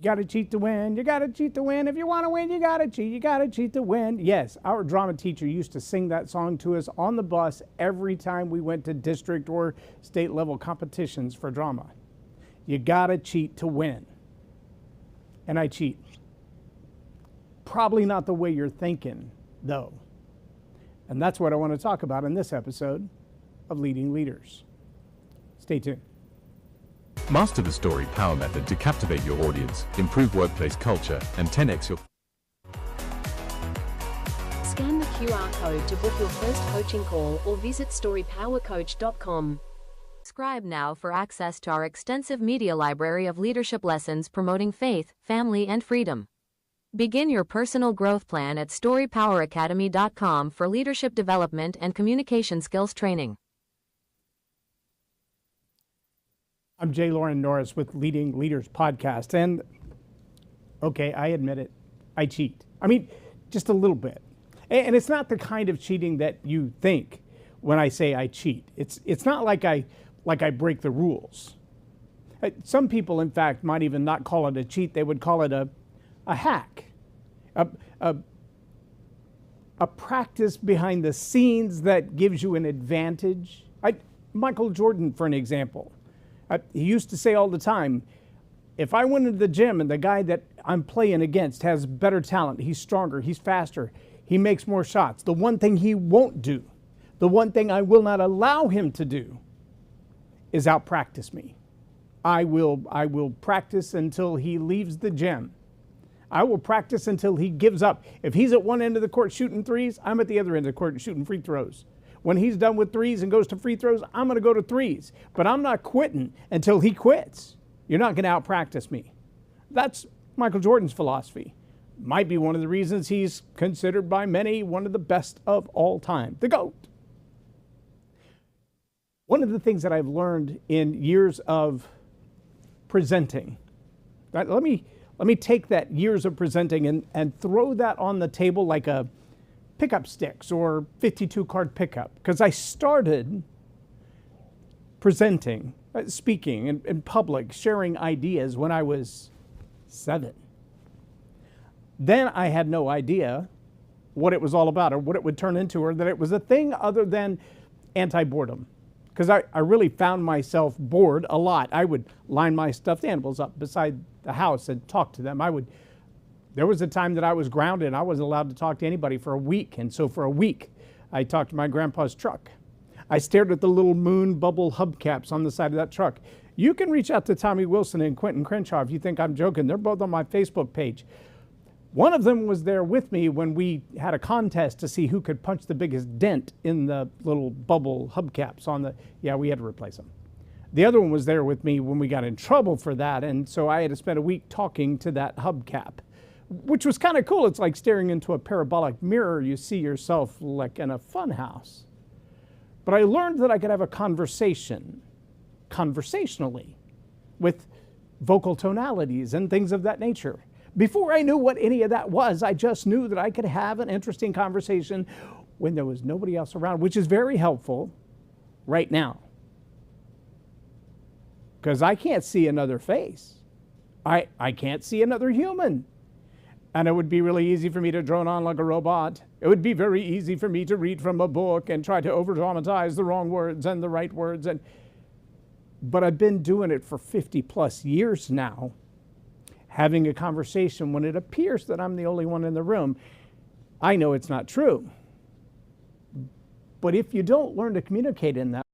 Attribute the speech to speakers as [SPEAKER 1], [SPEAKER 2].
[SPEAKER 1] You got to cheat to win. You got to cheat to win. If you want to win, you got to cheat. You got to cheat to win. Yes, our drama teacher used to sing that song to us on the bus every time we went to district or state level competitions for drama. You got to cheat to win. And I cheat. Probably not the way you're thinking, though. And that's what I want to talk about in this episode of Leading Leaders. Stay tuned.
[SPEAKER 2] Master the story power method to captivate your audience, improve workplace culture, and 10x your...
[SPEAKER 3] Scan the QR code to book your first coaching call or visit storypowercoach.com. Subscribe now for access to our extensive media library of leadership lessons promoting faith, family, and freedom. Begin your personal growth plan at storypoweracademy.com for leadership development and communication skills training.
[SPEAKER 1] I'm J. Lauren Norris with Leading Leaders Podcast, and okay, I admit it, I cheat. I mean, just a little bit. And it's not the kind of cheating that you think when I say I cheat. It's not like I break the rules. Some people, in fact, might even not call it a cheat. They would call it a hack, a practice behind the scenes that gives you an advantage. Michael Jordan, for an example. He used to say all the time, if I went into the gym and the guy that I'm playing against has better talent, he's stronger, he's faster, he makes more shots, the one thing he won't do, the one thing I will not allow him to do is out-practice me. I will practice until he leaves the gym. I will practice until he gives up. If he's at one end of the court shooting threes, I'm at the other end of the court shooting free throws. When he's done with threes and goes to free throws, I'm going to go to threes. But I'm not quitting until he quits. You're not going to out-practice me. That's Michael Jordan's philosophy. Might be one of the reasons he's considered by many one of the best of all time, the GOAT. One of the things that I've learned in years of presenting, let me take that years of presenting and throw that on the table like a pickup sticks or 52 card pickup, because I started presenting, speaking in public, sharing ideas when I was 7. Then I had no idea what it was all about or what it would turn into, or that it was a thing other than anti-boredom. Because I really found myself bored a lot. I would line my stuffed animals up beside the house and talk to them. There was a time that I was grounded. I wasn't allowed to talk to anybody for a week. And so for a week, I talked to my grandpa's truck. I stared at the little moon bubble hubcaps on the side of that truck. You can reach out to Tommy Wilson and Quentin Crenshaw if you think I'm joking. They're both on my Facebook page. One of them was there with me when we had a contest to see who could punch the biggest dent in the little bubble hubcaps on the, yeah, we had to replace them. The other one was there with me when we got in trouble for that. And so I had to spend a week talking to that hubcap, which was kind of cool. It's like staring into a parabolic mirror. You see yourself like in a fun house. But I learned that I could have a conversation, conversationally, with vocal tonalities and things of that nature. Before I knew what any of that was, I just knew that I could have an interesting conversation when there was nobody else around, which is very helpful right now. Because I can't see another face. I can't see another human. And it would be really easy for me to drone on like a robot. It would be very easy for me to read from a book and try to over-dramatize the wrong words and the right words. But I've been doing it for 50 plus years now, having a conversation when it appears that I'm the only one in the room. I know it's not true. But if you don't learn to communicate in that